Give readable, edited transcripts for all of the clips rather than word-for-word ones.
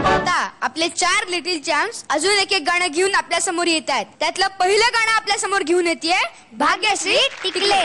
आता आपले 4 little champs अजून एक गाणं घेऊन आपल्या समोर येत आहेत. त्यातलं पहिलं गाणं आपल्या समोर घेऊन येते भाग्यश्री टिकले.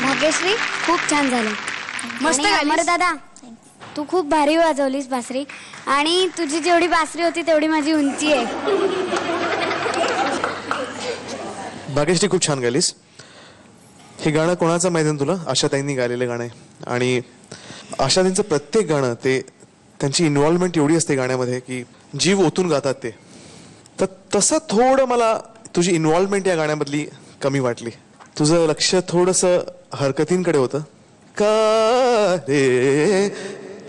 भाग्यश्री खूप छान झालं. मस्त गाली दादा. तू खूप भारी वाजवलीस बासरी आणि तुझी जेवढी बासरी होती तेवढी माझी उंची आहे. भाग्यश्री खूप छान गालीस. हे गाणं कोणाचं माहिती आहे तुला? आशाताईंनी गायलेलं गाणं आहे आणि आशाताईंचं प्रत्येक गाणं ते त्यांची इन्व्हॉल्वमेंट एवढी असते गाण्यामध्ये की जीव ओतून गातात ते. तर तसं थोडं मला तुझी इन्व्हॉल्वमेंट या गाण्यामधली कमी वाटली. तुझं लक्ष थोडंसं हरकतींकडे होतं का रे.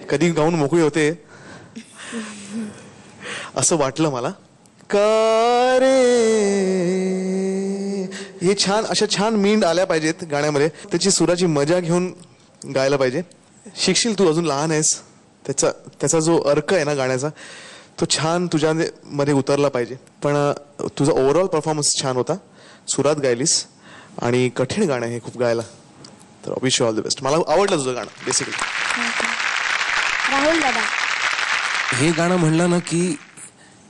कधी गाऊन मोकळी होते असं वाटलं मला का रे. हे छान अशा छान मींड आल्या पाहिजेत गाण्यामध्ये. त्याची सुराची मजा घेऊन गायला पाहिजे. शिकशील तू, अजून लहान आहेस. त्याचा जो अर्क आहे ना गाण्याचा तो छान तुझ्या मध्ये उतरला पाहिजे. पण तुझा ओव्हरऑल परफॉर्मन्स छान होता. सुरात गायलीस आणि कठीण गाणं हे खूप गायला. तर wish you all the best. मला आवडलं तुझं गाणं बेसिकली. राहुल दादा. हे गाणं म्हणलं ना की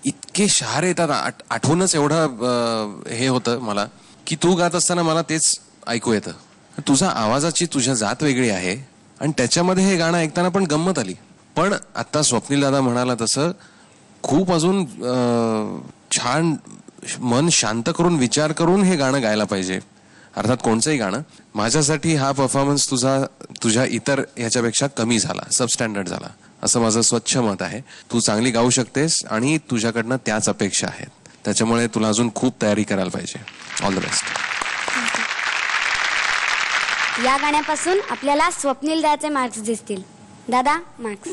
इतके शहार येतात. आठवूनच एवढं हे होतं मला की तू गात असताना मला तेच ऐकू येतं. तुझा आवाजाची तुझ्या जात वेगळी आहे आणि त्याच्यामध्ये हे गाणं ऐकताना पण गंमत आली. पण आता स्वप्नील दादा म्हणाला तसं खूप अजून छान मन शांत करून विचार करून हे गाणं गायला पाहिजे. अर्थात कोणचंही गाणं. माझ्यासाठी हा परफॉर्मन्स तुझ्या इतर ह्याच्यापेक्षा कमी झाला, सबस्टँडर्ड झाला असं माझं स्वच्छ मत आहे. तू चांगली गाऊ शकतेस आणि तुझ्याकडनं त्याच अपेक्षा आहेत. त्याच्यामुळे तुला अजून खूप तयारी करायला पाहिजे. All the best. या गाण्यापासून आपल्याला स्वप्नील दादाचे मार्क्स दिसतील. दादा मार्क्स.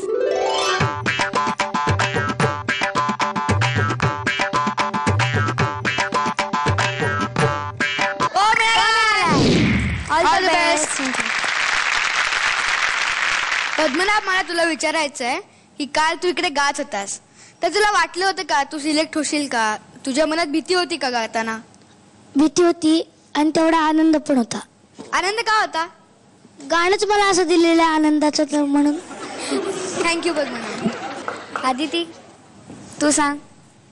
पद्मनाभ, मला तुला विचारायचं आहे की काल तू इकडे गात होतास तर तुला वाटलं होतं का तू सिलेक्ट होशील का? तुझ्या मनात भीती होती का गाताना? भीती होती आणि तेवढा आनंद पण होता. आनंद का होता? गाणंच मला असं दिलेलं आनंदाचं तर म्हणून. थँक्यू पद्मनाभ. आदिती तू सांग.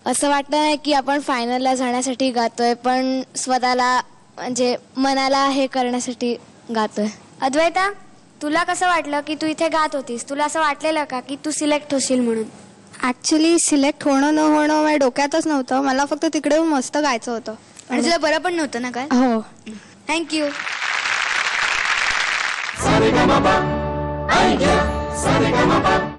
असं वाटत नाही की आपण फायनलला जाण्यासाठी गातोय, पण स्वतःला म्हणजे मनाला हे करण्यासाठी गातोय. अद्वैता, तुला कसं वाटलं की तू इथे गात होतीस? तुला असं वाटलेलं का की तू सिलेक्ट होशील म्हणून? ॲक्च्युली सिलेक्ट होणं न होणं माझ्या डोक्यातच नव्हतं. मला फक्त तिकडे येऊन मस्त गायचं होतं. आणि तुला बरं पण नव्हतं ना काय? हो. Thank you. Sa re ga ma pa, ai ya, sa re ga ma pa.